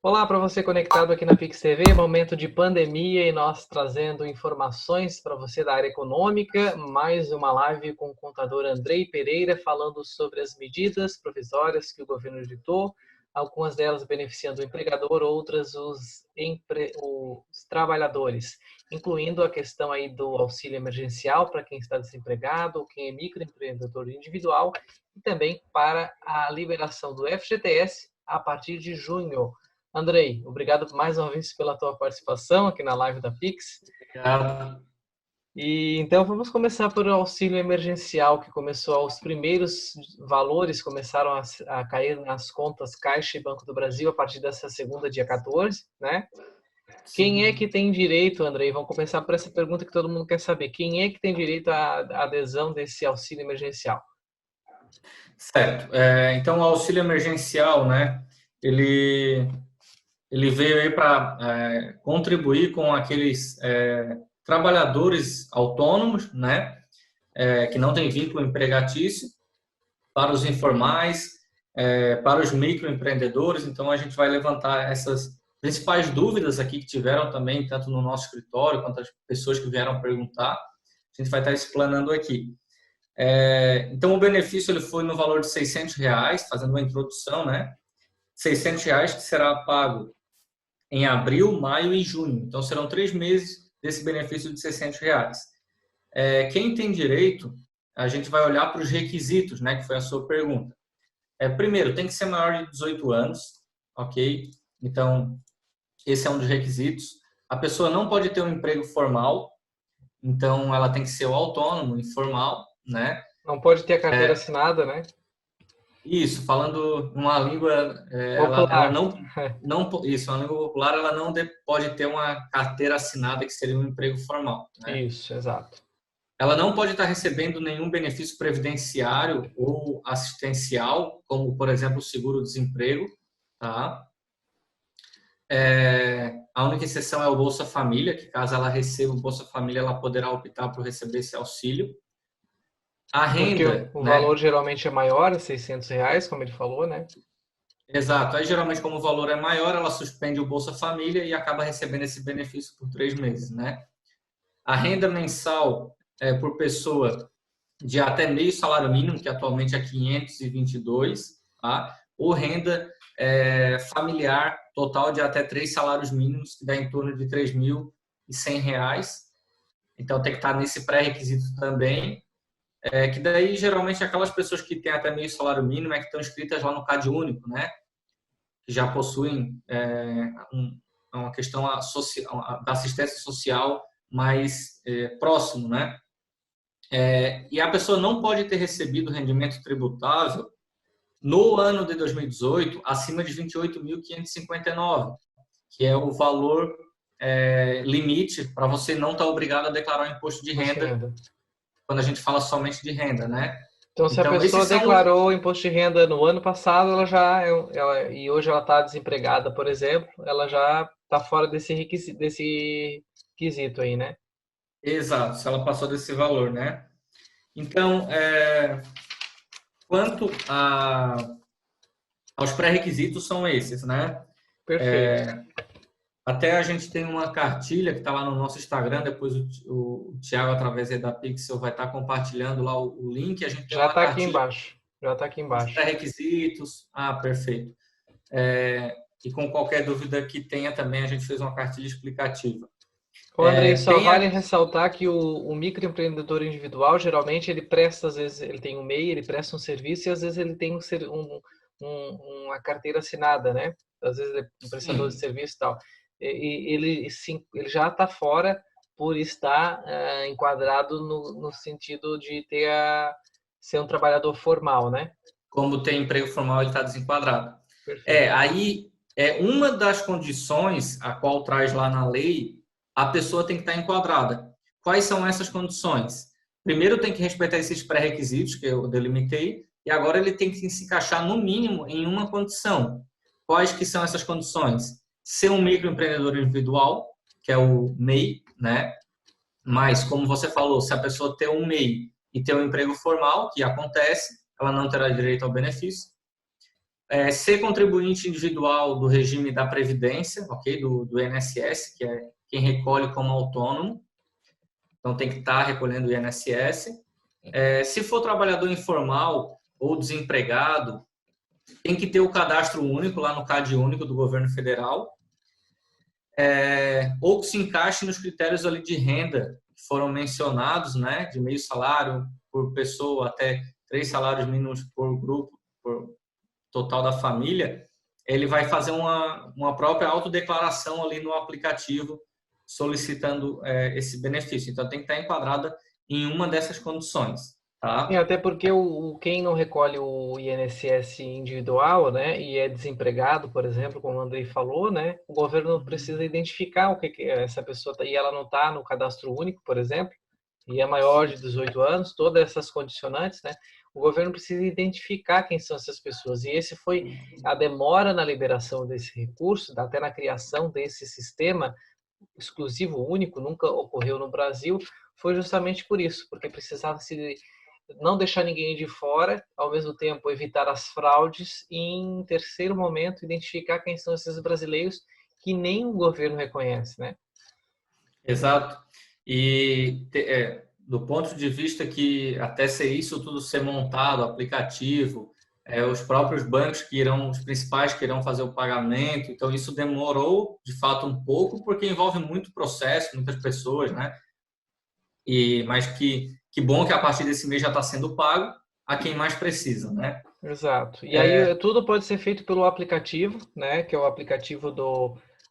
Olá para você conectado aqui na Pix TV, momento de pandemia e nós trazendo informações para você da área econômica, mais uma live com o contador Andrei Pereira falando sobre as medidas provisórias que o governo editou, algumas delas beneficiando o empregador, outras os trabalhadores, incluindo a questão aí do auxílio emergencial para quem está desempregado ou quem é microempreendedor individual e também para a liberação do FGTS a partir de junho. Andrei, obrigado mais uma vez pela tua participação aqui na live da Pix. Obrigado. E então vamos começar por o auxílio emergencial, que começou, os primeiros valores começaram a cair nas contas Caixa e Banco do Brasil a partir dessa segunda, dia 14, né? Quem é Sim. que tem direito, Andrei? Vamos começar por essa pergunta que todo mundo quer saber. Quem é que tem direito à adesão desse auxílio emergencial? Certo. Então, o auxílio emergencial, né, ele, ele veio aí para contribuir com aqueles trabalhadores autônomos, né, que não têm vínculo empregatício, para os informais, para os microempreendedores. Então, a gente vai levantar essas principais dúvidas aqui que tiveram também, tanto no nosso escritório, quanto as pessoas que vieram perguntar. A gente vai estar explanando aqui. Então, o benefício ele foi no valor de R$ 600, fazendo uma introdução, né? R$ 600 que será pago em abril, maio e junho. Então, serão 3 meses desse benefício de R$ 600. Quem tem direito, a gente vai olhar para os requisitos, né? Que foi a sua pergunta. Primeiro, tem que ser maior de 18 anos, ok? Então, esse é um dos requisitos. A pessoa não pode ter um emprego formal, então ela tem que ser o autônomo, informal, né? Não pode ter a carteira assinada, né? Isso, falando uma língua, ela Popular. não, isso, uma língua popular, ela não pode ter uma carteira assinada, que seria um emprego formal, né? Isso, exato. Ela não pode estar recebendo nenhum benefício previdenciário ou assistencial, como, por exemplo, o seguro-desemprego, tá? A única exceção é o Bolsa Família, que caso ela receba o Bolsa Família, ela poderá optar por receber esse auxílio. A Porque renda, o valor né? geralmente é maior, R$ 600, como ele falou, né? Exato. Aí, geralmente, como o valor é maior, ela suspende o Bolsa Família e acaba recebendo esse benefício por 3 meses, né? A renda mensal por pessoa de até meio salário mínimo, que atualmente é 522, tá? Ou renda familiar total de até 3 salários mínimos, que dá em torno de R$ 3.100. Então, tem que estar nesse pré-requisito também. Que daí, geralmente, aquelas pessoas que têm até meio salário mínimo que estão inscritas lá no Cade Único, né? Que já possuem uma questão da assistência social mais próximo, né? E a pessoa não pode ter recebido rendimento tributável no ano de 2018 acima de 28.559, que é o valor limite para você não estar obrigado a declarar o imposto de Imposto de renda, renda. quando a gente fala somente de renda, né? Então, se a Então, pessoa esses são declarou o imposto de renda no ano passado, e hoje ela está desempregada, por exemplo, ela já está fora desse quesito aí, né? exato, se ela passou desse valor, né? Então, quanto aos pré-requisitos são esses, né? Perfeito. Até a gente tem uma cartilha que está lá no nosso Instagram, depois o Thiago, através da Pixel, vai estar compartilhando lá o link. A gente tem Já uma está aqui cartilha embaixo. Já está aqui com os embaixo. pré-requisitos. Ah, perfeito. E com qualquer dúvida que tenha também, a gente fez uma cartilha explicativa. Ô, Andrei, só Tem vale a... ressaltar que o microempreendedor individual, geralmente, ele presta, às vezes, ele tem um MEI, ele presta um serviço e às vezes ele tem uma carteira assinada, né? Às vezes ele é um prestador de Sim, serviço e tal. Ele já está fora por estar enquadrado no sentido de ser um trabalhador formal, né? como tem emprego formal, ele está desenquadrado. Perfeito. Aí, uma das condições a qual traz lá na lei, a pessoa tem que estar enquadrada. Quais são essas condições? Primeiro, tem que respeitar esses pré-requisitos que eu delimitei, e agora ele tem que se encaixar, no mínimo, em uma condição. Quais que são essas condições? Ser um microempreendedor individual, que é o MEI, né? Mas, como você falou, se a pessoa ter um MEI e ter um emprego formal, que acontece, ela não terá direito ao benefício. ser contribuinte individual do regime da Previdência, ok? Do INSS, que é quem recolhe como autônomo. Então, tem que estar recolhendo o INSS. Se for trabalhador informal ou desempregado, tem que ter o cadastro único lá no CAD único do governo federal, ou que se encaixe nos critérios ali de renda que foram mencionados, né, de meio salário por pessoa até 3 salários mínimos por grupo, por total da família. Ele vai fazer uma própria autodeclaração ali no aplicativo solicitando esse benefício. Então, tem que estar enquadrada em uma dessas condições. Tá? Até porque quem não recolhe o INSS individual, né, e é desempregado, por exemplo, como o Andrei falou, né, o governo precisa identificar o que essa pessoa tá, e ela não está no cadastro único, por exemplo, e é maior de 18 anos, todas essas condicionantes, né, o governo precisa identificar quem são essas pessoas. E esse foi a demora na liberação desse recurso, até na criação desse sistema exclusivo, único, nunca ocorreu no Brasil, foi justamente por isso, porque precisava se não deixar ninguém de fora, ao mesmo tempo evitar as fraudes e, em terceiro momento, identificar quem são esses brasileiros que nem o governo reconhece, né? Exato. E do ponto de vista que até isso tudo ser montado, aplicativo, os próprios bancos os principais que irão fazer o pagamento, então isso demorou de fato um pouco, porque envolve muito processo, muitas pessoas, né? Mas que bom que a partir desse mês já está sendo pago a quem mais precisa, né? Exato. E aí tudo pode ser feito pelo aplicativo, né? Que é o aplicativo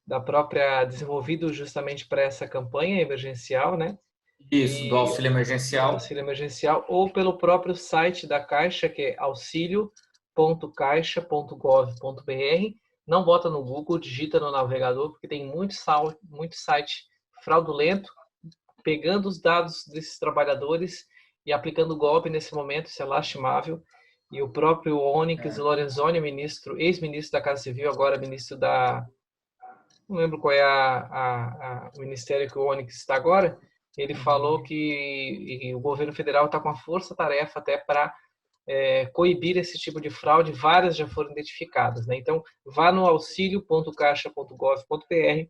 da própria, desenvolvido justamente para essa campanha emergencial, né? Isso, do auxílio emergencial. Auxílio emergencial, ou pelo próprio site da Caixa, que é auxilio.caixa.gov.br. Não bota no Google, digita no navegador, porque tem muito site fraudulento, pegando os dados desses trabalhadores e aplicando golpe nesse momento. Isso é lastimável. E o próprio Onyx Lorenzoni, ex-ministro da Casa Civil, agora ministro da... Não lembro qual é o ministério que o Onyx está agora. Ele falou que o governo federal está com a força-tarefa até para coibir esse tipo de fraude. Várias já foram identificadas, né? Então, vá no auxilio.caixa.gov.br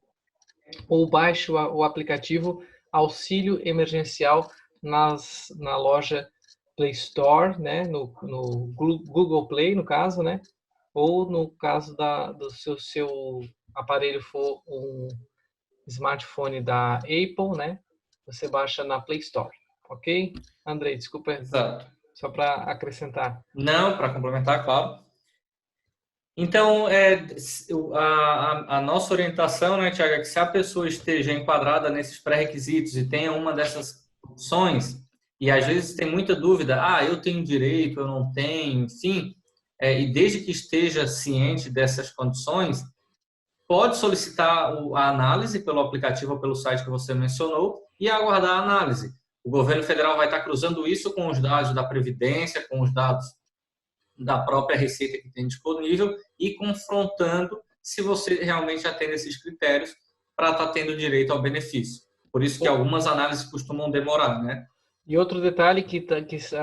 ou baixe o aplicativo Auxílio Emergencial na loja Play Store, né? No Google Play, no caso, né? Ou no caso do seu aparelho for um smartphone da Apple, né? Você baixa na Play Store, ok? Andrei, desculpa, Exato. só para acrescentar. Não, para complementar, claro. Então, a nossa orientação, né, Tiago, é que se a pessoa esteja enquadrada nesses pré-requisitos e tenha uma dessas opções, e às vezes tem muita dúvida, eu tenho direito, eu não tenho, enfim, e desde que esteja ciente dessas condições, pode solicitar a análise pelo aplicativo ou pelo site que você mencionou e aguardar a análise. O governo federal vai estar cruzando isso com os dados da Previdência, com os dados da própria Receita que tem disponível e confrontando se você realmente atende esses critérios para estar tendo direito ao benefício. Por isso que algumas análises costumam demorar, né? E outro detalhe que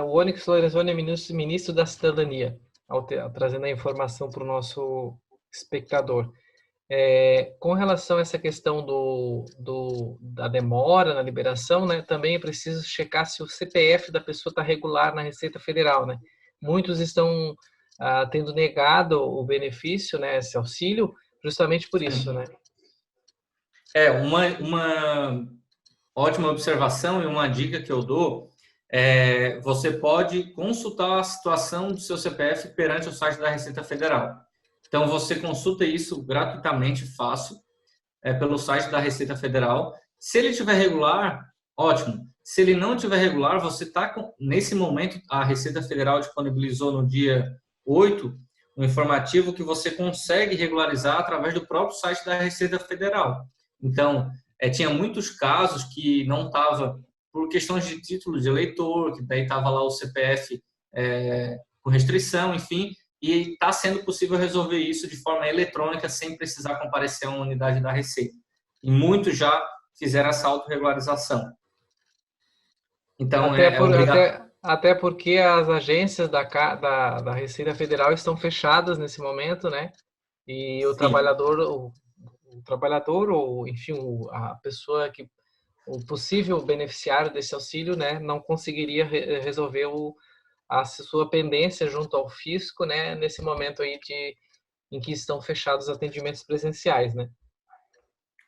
o Onyx Lorenzoni é ministro da Cidadania, trazendo a informação para o nosso espectador. Com relação a essa questão da demora na liberação, né, também é preciso checar se o CPF da pessoa está regular na Receita Federal, né? Muitos estão tendo negado o benefício, né, esse auxílio, justamente por isso, né? Uma ótima observação e uma dica que eu dou você pode consultar a situação do seu CPF perante o site da Receita Federal. Então, você consulta isso gratuitamente, fácil, pelo site da Receita Federal. Se ele estiver regular, ótimo. Se ele não estiver regular, você está nesse momento, a Receita Federal disponibilizou no dia 8 um informativo que você consegue regularizar através do próprio site da Receita Federal. Então, tinha muitos casos que não estava, por questões de título de eleitor, que daí estava lá o CPF com restrição, enfim, e está sendo possível resolver isso de forma eletrônica sem precisar comparecer a uma unidade da Receita. E muitos já fizeram essa autorregularização. Então, Até porque as agências da Receita Federal estão fechadas nesse momento, né? E Sim, o trabalhador ou, enfim, a pessoa que, o possível beneficiário desse auxílio, né, não conseguiria resolver a sua pendência junto ao fisco, né, nesse momento aí em que estão fechados os atendimentos presenciais, né?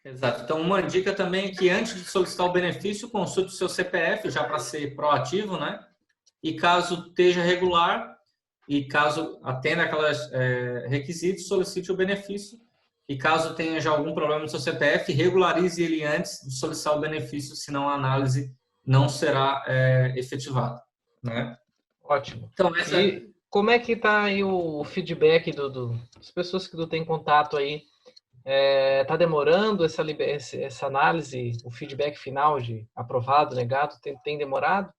exato. Então, uma dica também é que antes de solicitar o benefício, consulte o seu CPF, já para ser proativo, né? E caso esteja regular, e caso atenda aquelas requisitos, solicite o benefício. E caso tenha já algum problema no seu CPF, regularize ele antes de solicitar o benefício, senão a análise não será efetivada, né? Ótimo. Então, essa. E como é que está aí o feedback das pessoas que tu tem contato aí? Tá demorando essa análise, o feedback final de aprovado, negado, tem demorado?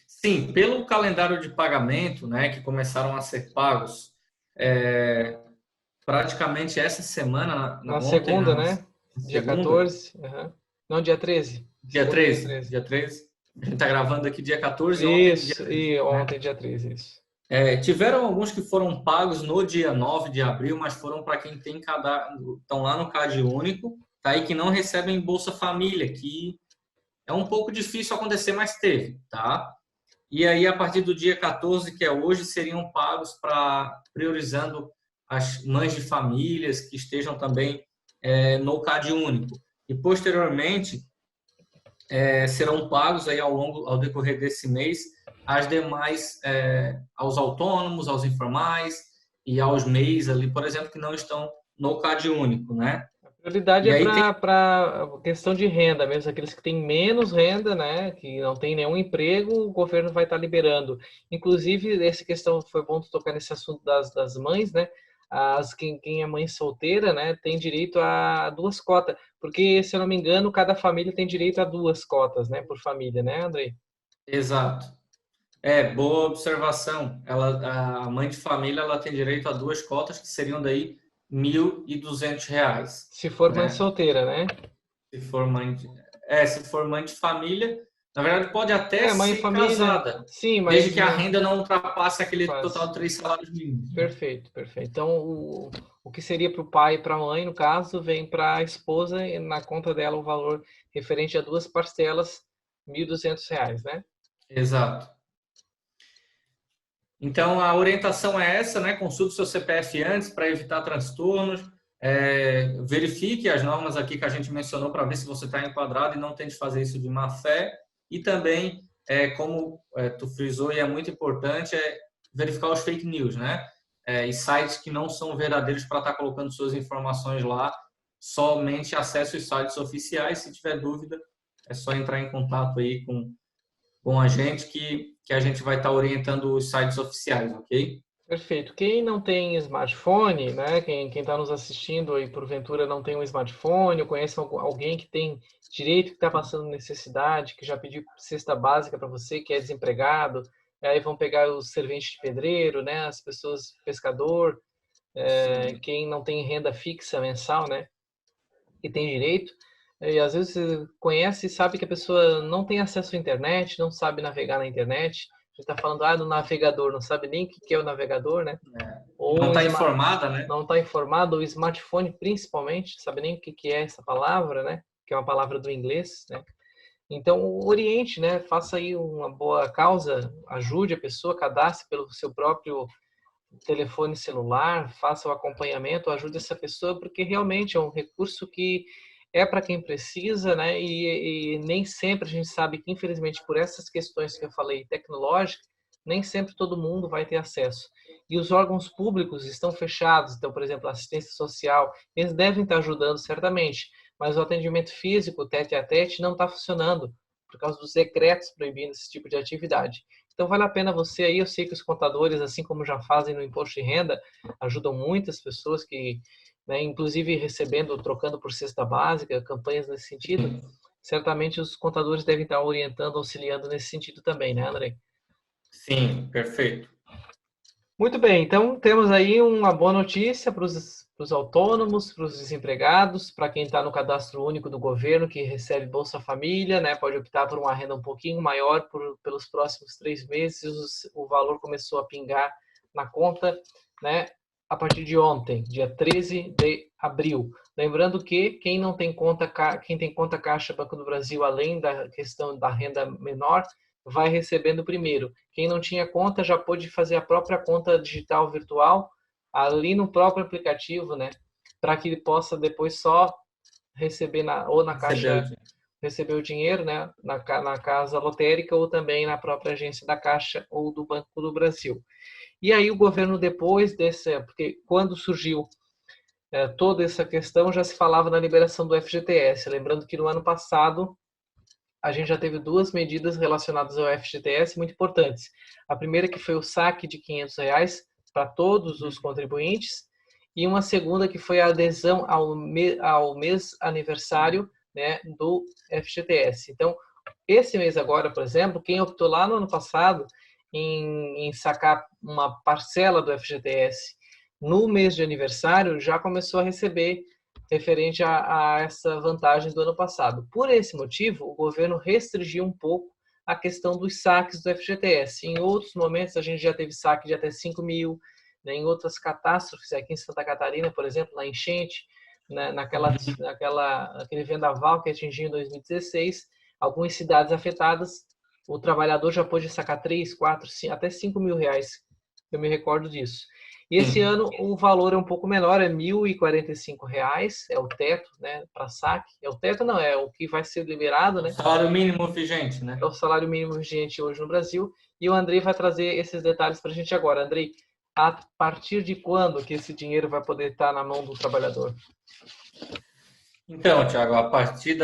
Sim, pelo calendário de pagamento, né, que começaram a ser pagos praticamente essa semana, Na ontem, segunda, na né? Dia segunda, 14. Aham. Não, dia 13. dia Segunda, dia 13, 13. dia 13. A gente está gravando aqui dia 14 e ontem dia Isso, 13, e né? ontem, dia 13, isso. Tiveram alguns que foram pagos no dia 9 de abril, mas foram para quem tem cadastro, estão lá no Cade Único, tá aí que não recebem Bolsa Família, que é um pouco difícil acontecer, mas teve, tá? E aí, a partir do dia 14, que é hoje, seriam pagos para priorizando as mães de famílias que estejam também no Cade Único. E, posteriormente, serão pagos aí ao decorrer desse mês, as demais, aos autônomos, aos informais e aos MEIs ali, por exemplo, que não estão no Cade Único, né? A prioridade E é aí tem. para questão de renda, mesmo aqueles que têm menos renda, né, que não têm nenhum emprego, o governo vai estar liberando. Inclusive, essa questão foi bom tu tocar nesse assunto das mães, né? Quem é mãe solteira, né, tem direito a duas cotas, porque, se eu não me engano, cada família tem direito a duas cotas, né, por família, né, Andrei? Exato. Boa observação. A mãe de família, ela tem direito a duas cotas que seriam daí R$ 1.200, Se for mãe né? solteira, né? Se for mãe de, se for mãe de família, na verdade pode até Mãe e ser família, casada, sim, desde mas que a renda não ultrapasse aquele total faz. de 3 salários mínimos, né? Perfeito, perfeito. Então, o que seria para o pai e para a mãe, no caso, vem para a esposa e na conta dela o valor referente a duas parcelas, R$ 1.200, né? Exato. Então, a orientação é essa, né? Consulte o seu CPF antes para evitar transtornos. Verifique as normas aqui que a gente mencionou para ver se você está enquadrado e não tente fazer isso de má fé. E também, como tu frisou e é muito importante, verificar os fake news, né? E sites que não são verdadeiros para estar colocando suas informações lá. Somente acesse os sites oficiais. Se tiver dúvida, é só entrar em contato aí com a gente que a gente vai estar orientando os sites oficiais, ok? Perfeito. Quem não tem smartphone, né? Quem está nos assistindo e porventura não tem um smartphone, ou conhece alguém que tem direito, que está passando necessidade, que já pediu cesta básica para você, que é desempregado, aí vão pegar os serventes de pedreiro, né? As pessoas pescador, Sim, quem não tem renda fixa mensal, né? Que tem direito. E às vezes você conhece e sabe que a pessoa não tem acesso à internet, não sabe navegar na internet. A gente está falando do navegador, não sabe nem o que é o navegador, né? não Ou está informada, né? não está informado, o smartphone principalmente, sabe nem o que é essa palavra, né? Que é uma palavra do inglês, né? Então, oriente, né? Faça aí uma boa causa, ajude a pessoa, cadastre pelo seu próprio telefone celular, faça o acompanhamento, ajude essa pessoa, porque realmente é um recurso que é para quem precisa, né? E nem sempre a gente sabe que, infelizmente, por essas questões que eu falei tecnológicas, nem sempre todo mundo vai ter acesso. E os órgãos públicos estão fechados, então, por exemplo, a assistência social, eles devem estar ajudando certamente, mas o atendimento físico, tete a tete, não está funcionando por causa dos decretos proibindo esse tipo de atividade. Então vale a pena você aí, eu sei que os contadores, assim como já fazem no imposto de renda, ajudam muitas pessoas que, né, inclusive recebendo, trocando por cesta básica, campanhas nesse sentido. Certamente os contadores devem estar orientando, auxiliando nesse sentido também, né, André? Sim, perfeito. Muito bem, então temos aí uma boa notícia para os autônomos, para os desempregados, para quem está no cadastro único do governo, que recebe Bolsa Família, né, pode optar por uma renda um pouquinho maior pelos próximos 3 meses. O valor começou a pingar na conta, né, a partir de ontem, dia 13 de abril. Lembrando que quem não tem conta, quem tem conta Caixa Banco do Brasil, além da questão da renda menor, vai recebendo primeiro. Quem não tinha conta já pôde fazer a própria conta digital virtual ali no próprio aplicativo, né? Para que ele possa depois só receber ou na caixa, receber o dinheiro, né? Na casa lotérica ou também na própria agência da Caixa ou do Banco do Brasil. E aí o governo depois porque quando surgiu toda essa questão já se falava na liberação do FGTS. Lembrando que no ano passado a gente já teve 2 medidas relacionadas ao FGTS muito importantes. A primeira que foi o saque de R$ 500 para todos os contribuintes e uma segunda que foi a adesão ao mês aniversário, né, do FGTS. Então, esse mês agora, por exemplo, quem optou lá no ano passado em sacar uma parcela do FGTS no mês de aniversário já começou a receber referente a essa vantagem do ano passado. Por esse motivo, o governo restringiu um pouco a questão dos saques do FGTS. Em outros momentos, a gente já teve saque de até 5 mil, né? Em outras catástrofes, aqui em Santa Catarina, por exemplo, na enchente, né? Naquele vendaval que atingiu em 2016, algumas cidades afetadas, o trabalhador já pôde sacar 3, 4, 5, até 5 mil reais. Eu me recordo disso. E esse ano o valor é um pouco menor, é R$ 1.045, é o teto, né, para saque. É o teto, não, é o que vai ser liberado, né? Salário mínimo vigente, né? É o salário mínimo vigente hoje no Brasil. E o Andrei vai trazer esses detalhes para a gente agora. Andrei, a partir de quando que esse dinheiro vai poder estar na mão do trabalhador? Então, Thiago, a partir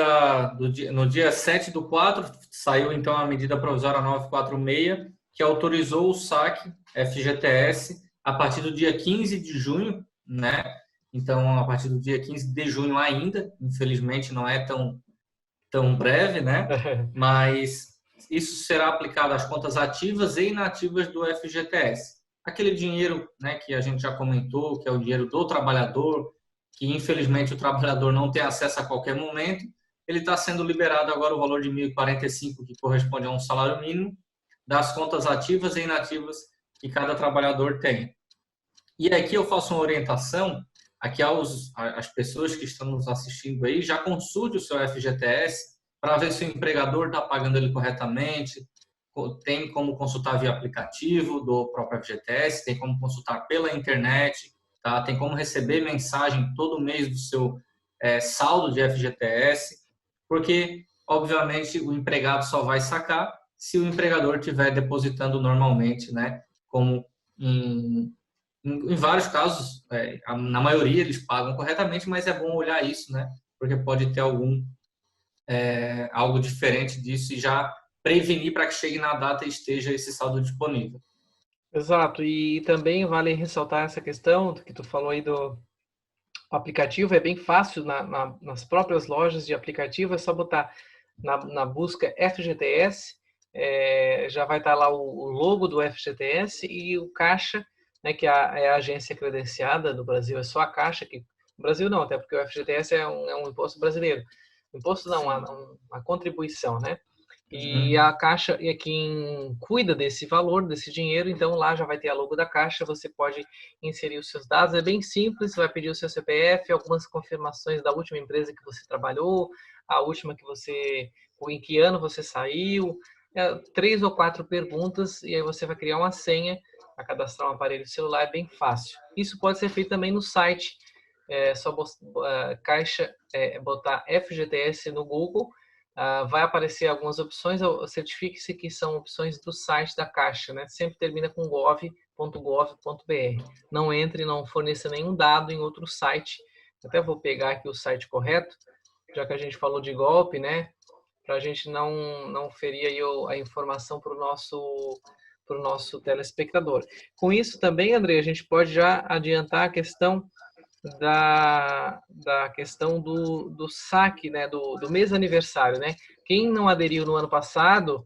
no dia 7/4, saiu então a medida provisória 946, que autorizou o saque FGTS a partir do dia 15 de junho, né? Então, a partir do dia 15 de junho ainda, infelizmente não é tão breve, né? Mas isso será aplicado às contas ativas e inativas do FGTS. Aquele dinheiro, né, que a gente já comentou, que é o dinheiro do trabalhador, que infelizmente o trabalhador não tem acesso a qualquer momento, ele está sendo liberado agora o valor de 1.045, que corresponde a um salário mínimo, das contas ativas e inativas que cada trabalhador tem. E aqui eu faço uma orientação aqui às pessoas que estão nos assistindo aí, já consulte o seu FGTS para ver se o empregador está pagando ele corretamente, tem como consultar via aplicativo do próprio FGTS, tem como consultar pela internet, tá? Tem como receber mensagem todo mês do seu saldo de FGTS, porque, obviamente, o empregado só vai sacar se o empregador estiver depositando normalmente, né? Como em vários casos, na maioria eles pagam corretamente, mas é bom olhar isso, né? Porque pode ter algo diferente disso e já prevenir para que chegue na data e esteja esse saldo disponível. Exato, e também vale ressaltar essa questão que tu falou aí do aplicativo, é bem fácil nas próprias lojas de aplicativo, é só botar na busca FGTS, já vai estar lá o logo do FGTS e o Caixa, né, que é a agência credenciada do Brasil, é só a Caixa, que no Brasil não, até porque o FGTS é um imposto brasileiro. Imposto não, uma contribuição, né? E a Caixa é quem cuida desse valor, desse dinheiro, então lá já vai ter a logo da Caixa, você pode inserir os seus dados, é bem simples, vai pedir o seu CPF, algumas confirmações da última empresa que você trabalhou, a última em que ano você saiu, 3 ou 4 perguntas, e aí você vai criar uma senha, para cadastrar um aparelho celular, é bem fácil. Isso pode ser feito também no site, só botar FGTS no Google, vai aparecer algumas opções, certifique-se que são opções do site da Caixa, né? Sempre termina com gov.gov.br. Não entre, não forneça nenhum dado em outro site. Até vou pegar aqui o site correto, já que a gente falou de golpe, né? Para a gente não ferir aí a informação para o nosso telespectador. Com isso também, André, a gente pode já adiantar a questão da questão do saque, né, do mês aniversário, né? Quem não aderiu no ano passado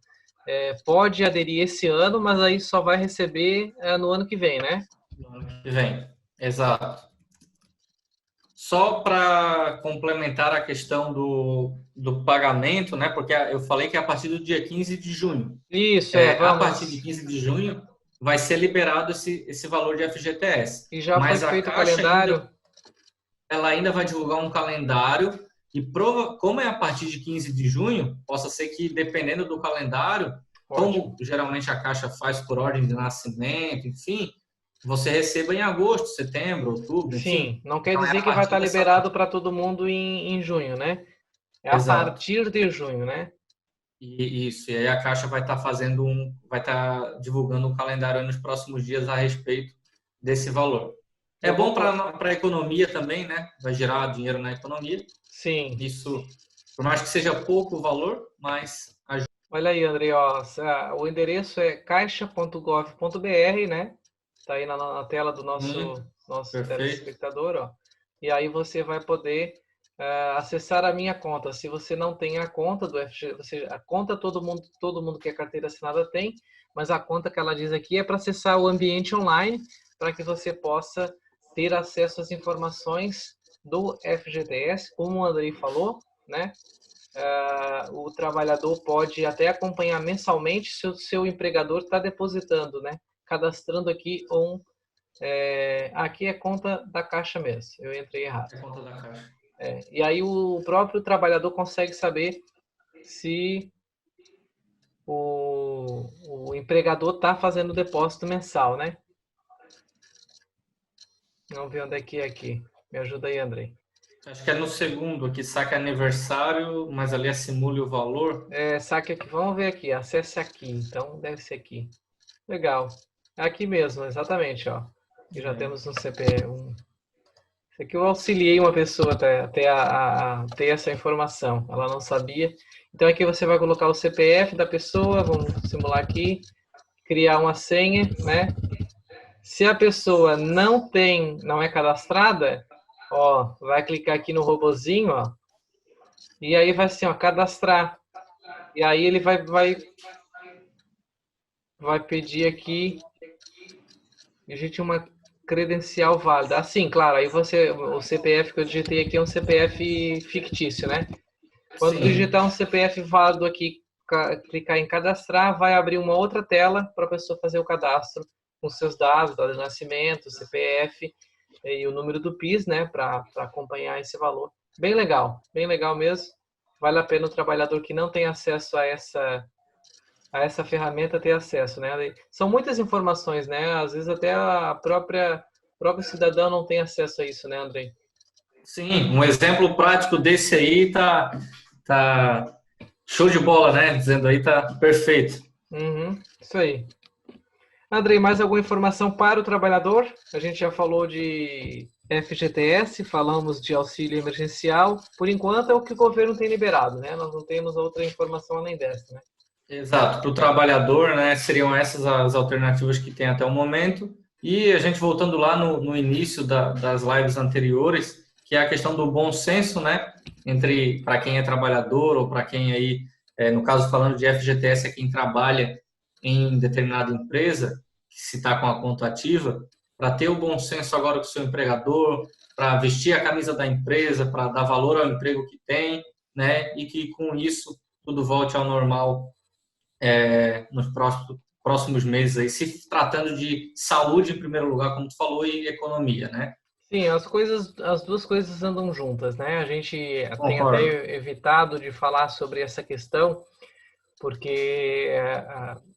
pode aderir esse ano, mas aí só vai receber no ano que vem, né? No ano que vem, exato. Só para complementar a questão do pagamento, né? Porque eu falei que é a partir do dia 15 de junho. Isso, A partir de vamos. 15 de junho vai ser liberado esse valor de FGTS. E já foi Mas a feito o Caixa calendário? ela ainda vai divulgar um calendário e como é a partir de 15 de junho, possa ser que dependendo do calendário, Ótimo. como geralmente a Caixa faz por ordem de nascimento, enfim, você receba em agosto, setembro, outubro, enfim. Sim, não quer Então é dizer a que vai partir estar dessa liberado data. para todo mundo em junho, né? É a Exato. partir de junho, né? E isso, e aí a Caixa vai estar vai estar divulgando um calendário nos próximos dias a respeito desse valor. É Eu bom vou. para a economia também, né? Vai gerar dinheiro na economia. Sim. Isso, por mais que seja pouco o valor, mas ajuda. Olha aí, André, ó, o endereço é caixa.gov.br, né? Tá aí na tela do nosso Perfeito. telespectador, ó. E aí você vai poder acessar a minha conta. Se você não tem a conta do FG, a conta todo mundo que é carteira assinada tem, mas a conta que ela diz aqui é para acessar o ambiente online, para que você possa ter acesso às informações do FGTS, como o Andrei falou, né? O trabalhador pode até acompanhar mensalmente se o seu empregador está depositando, né? Cadastrando aqui aqui é conta da Caixa mesmo, eu entrei errado. É conta da Caixa. E aí o próprio trabalhador consegue saber se o empregador está fazendo o depósito mensal, né? Vamos ver onde é que é aqui. Me ajuda aí, Andrei. Acho que é no segundo aqui, saca aniversário, mas ali simule o valor. Saque aqui, vamos ver aqui, acesse aqui, então deve ser aqui. Legal. É aqui mesmo, exatamente, ó. E já temos um CPF. Isso aqui eu auxiliei uma pessoa até a ter essa informação. Ela não sabia. Então aqui você vai colocar o CPF da pessoa, vamos simular aqui, criar uma senha, né? Se a pessoa não é cadastrada, ó, vai clicar aqui no robozinho, ó, e aí vai assim, ó, cadastrar. E aí ele vai pedir aqui, digite uma credencial válida. Assim, claro, aí o CPF que eu digitei aqui é um CPF fictício, né? Quando Sim. digitar um CPF válido aqui, clicar em cadastrar, vai abrir uma outra tela para a pessoa fazer o cadastro com seus dados, data de nascimento, CPF e o número do PIS, né, para acompanhar esse valor. Bem legal mesmo. Vale a pena o trabalhador que não tem acesso a essa ferramenta ter acesso, né? São muitas informações, né? Às vezes até a próprio cidadão não tem acesso a isso, né, Andrei? Sim, um exemplo prático desse aí tá show de bola, né? Dizendo aí tá perfeito. Isso aí. Andrei, mais alguma informação para o trabalhador? A gente já falou de FGTS, falamos de auxílio emergencial. Por enquanto é o que o governo tem liberado, né? Nós não temos outra informação além dessa, né? Exato, para o trabalhador, né, seriam essas as alternativas que tem até o momento. E a gente voltando lá no início das lives anteriores, que é a questão do bom senso, né, entre para quem é trabalhador ou para quem aí, no caso falando de FGTS, é quem trabalha em determinada empresa, que se está com a conta ativa, para ter o bom senso agora com o seu empregador, para vestir a camisa da empresa, para dar valor ao emprego que tem, né, e que com isso tudo volte ao normal nos próximos meses, aí, se tratando de saúde em primeiro lugar, como tu falou, e economia, né? Sim, as duas coisas andam juntas, né? A gente tem Concordo. até evitado de falar sobre essa questão, porque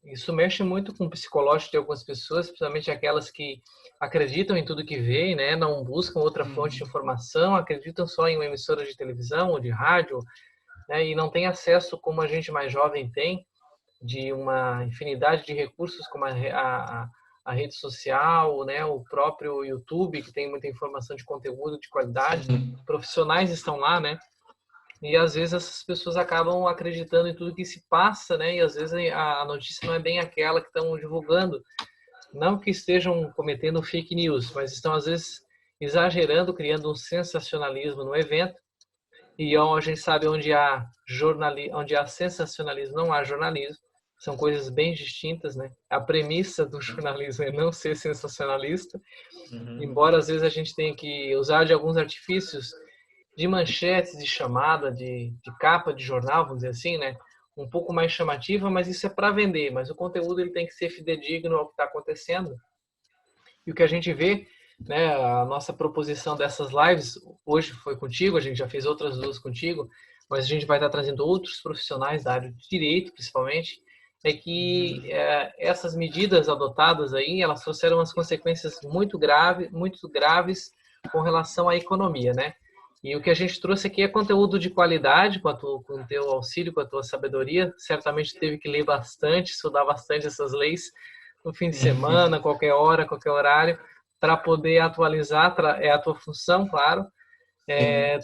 isso mexe muito com o psicológico de algumas pessoas, principalmente aquelas que acreditam em tudo que veem, né? Não buscam outra fonte de informação, acreditam só em uma emissora de televisão ou de rádio, né? E não tem acesso, como a gente mais jovem tem, de uma infinidade de recursos como a rede social, né, o próprio YouTube, que tem muita informação de conteúdo de qualidade, Sim. profissionais estão lá, né? E às vezes essas pessoas acabam acreditando em tudo que se passa, né? E às vezes a notícia não é bem aquela que estão divulgando. Não que estejam cometendo fake news, mas estão às vezes exagerando, criando um sensacionalismo no evento. E a gente sabe onde há sensacionalismo, não há jornalismo. São coisas bem distintas, né? A premissa do jornalismo é não ser sensacionalista, embora às vezes a gente tenha que usar de alguns artifícios de manchetes, de chamada, de capa de jornal, vamos dizer assim, né? Um pouco mais chamativa, mas isso é para vender. Mas o conteúdo ele tem que ser fidedigno ao que está acontecendo. E o que a gente vê, né? A nossa proposição dessas lives, hoje foi contigo, a gente já fez outras duas contigo, mas a gente vai estar trazendo outros profissionais da área de direito, principalmente, é que essas medidas adotadas aí, elas trouxeram umas consequências muito graves com relação à economia, né? E o que a gente trouxe aqui é conteúdo de qualidade, com o teu auxílio, com a tua sabedoria. Certamente teve que ler bastante, estudar bastante essas leis no fim de semana, qualquer hora, qualquer horário, para poder atualizar, é a tua função, claro,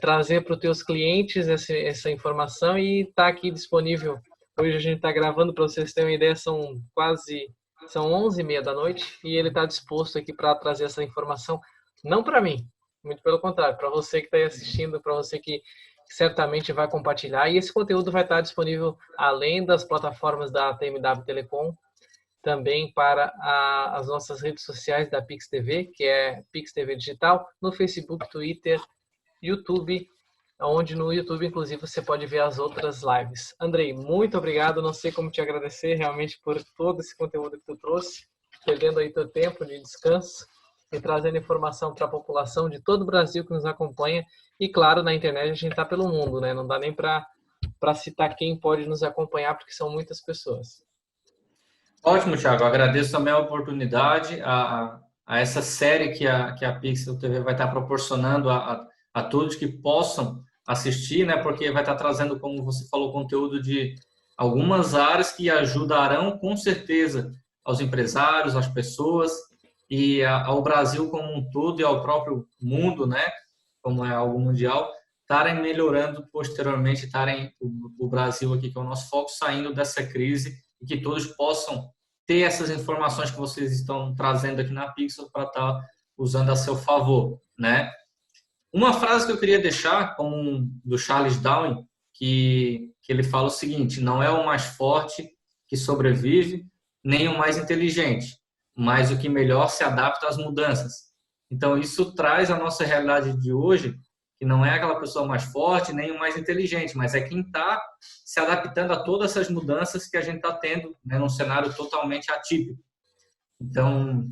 trazer para os teus clientes essa informação e está aqui disponível. Hoje a gente está gravando, para vocês terem uma ideia, são 11h30 da noite e ele está disposto aqui para trazer essa informação, não para mim, muito pelo contrário, para você que está aí assistindo, para você que certamente vai compartilhar. E esse conteúdo vai estar disponível além das plataformas da TMW Telecom, também para as nossas redes sociais da Pix TV, que é Pix TV Digital, no Facebook, Twitter, YouTube, onde no YouTube, inclusive, você pode ver as outras lives. Andrei, muito obrigado. Não sei como te agradecer realmente por todo esse conteúdo que tu trouxe, perdendo aí teu tempo de descanso e trazendo informação para a população de todo o Brasil que nos acompanha. E, claro, na internet a gente está pelo mundo, né? Não dá nem para citar quem pode nos acompanhar, porque são muitas pessoas. Ótimo, Thiago. Agradeço também a oportunidade, a essa série que a Pixel TV vai estar proporcionando a todos que possam assistir, né? Porque vai estar trazendo, como você falou, conteúdo de algumas áreas que ajudarão, com certeza, aos empresários, às pessoas e ao Brasil como um todo e ao próprio mundo, né? Como é algo mundial, estarem melhorando posteriormente, estarem o Brasil aqui, que é o nosso foco, saindo dessa crise e que todos possam ter essas informações que vocês estão trazendo aqui na Pixel para estar usando a seu favor, né? Uma frase que eu queria deixar, como do Charles Darwin, que ele fala o seguinte: não é o mais forte que sobrevive, nem o mais inteligente, mas o que melhor se adapta às mudanças. Então, isso traz a nossa realidade de hoje, que não é aquela pessoa mais forte, nem o mais inteligente, mas é quem está se adaptando a todas essas mudanças que a gente está tendo, né, num cenário totalmente atípico. Então,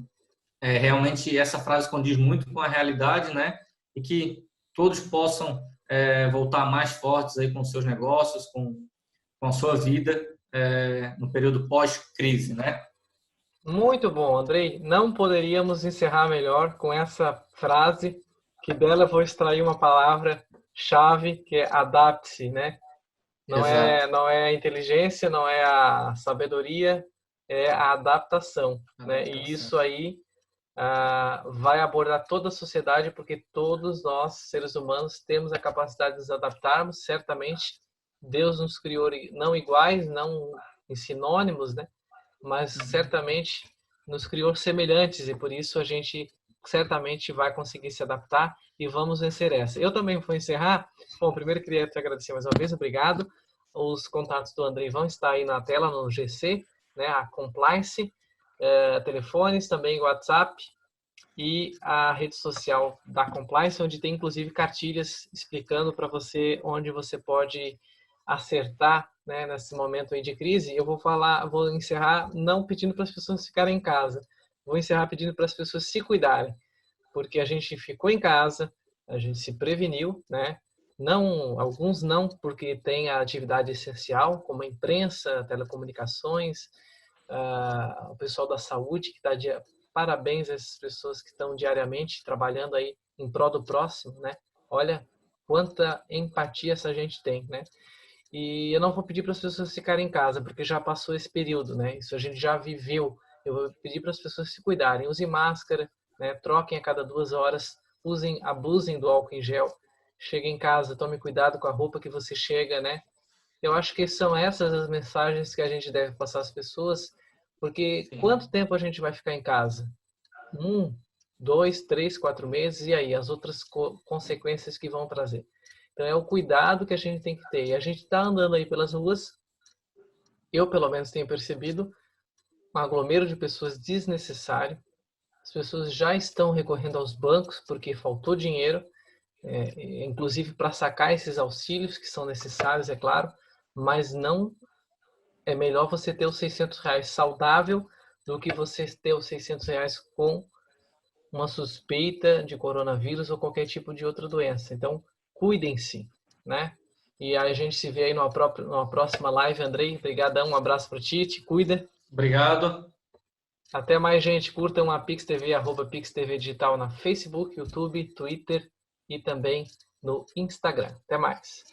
realmente essa frase condiz muito com a realidade, né? E que todos possam voltar mais fortes aí com seus negócios, com a sua vida no período pós-crise, né? Muito bom, Andrei. Não poderíamos encerrar melhor com essa frase, que dela eu vou extrair uma palavra-chave, que é adapte-se, né? Não é a inteligência, não é a sabedoria, é a adaptação, né? E isso aí vai abordar toda a sociedade, porque todos nós, seres humanos, temos a capacidade de nos adaptarmos. Certamente, Deus nos criou não iguais, não em sinônimos, né? Mas certamente nos criou semelhantes e por isso a gente certamente vai conseguir se adaptar e vamos vencer essa. Eu também vou encerrar. Bom, primeiro queria te agradecer mais uma vez, obrigado. Os contatos do Andrei vão estar aí na tela no GC, né? A Compliance, telefones, também WhatsApp e a rede social da Compliance, onde tem inclusive cartilhas explicando para você onde você pode acertar, né, nesse momento aí de crise. Eu vou encerrar não pedindo para as pessoas ficarem em casa, vou encerrar pedindo para as pessoas se cuidarem, porque a gente ficou em casa, a gente se preveniu, né? Não, alguns não, porque tem a atividade essencial, como a imprensa, telecomunicações, o pessoal da saúde, que está parabéns a essas pessoas que estão diariamente trabalhando aí em prol do próximo, né? Olha quanta empatia essa gente tem, né? E eu não vou pedir para as pessoas ficarem em casa, porque já passou esse período, né? Isso a gente já viveu. Eu vou pedir para as pessoas se cuidarem, usem máscara, né? Troquem a cada 2 horas, abusem do álcool em gel. Cheguem em casa, tome cuidado com a roupa que você chega, né? Eu acho que são essas as mensagens que a gente deve passar às pessoas, porque quanto tempo a gente vai ficar em casa? 1, 2, 3, 4 meses, e aí as outras consequências que vão trazer. Então é o cuidado que a gente tem que ter. E a gente está andando aí pelas ruas eu pelo menos tenho percebido um aglomero de pessoas desnecessário. As pessoas já estão recorrendo aos bancos porque faltou dinheiro, inclusive para sacar esses auxílios que são necessários, é claro, mas não é melhor você ter os R$ 600 saudável do que você ter os R$ 600 com uma suspeita de coronavírus ou qualquer tipo de outra doença. Então, cuidem-se, né? E a gente se vê aí numa próxima live, Andrei. Obrigadão, um abraço para ti, te cuida. Obrigado. Até mais, gente. Curtam a PixTV, @PixTV Digital na Facebook, YouTube, Twitter e também no Instagram. Até mais.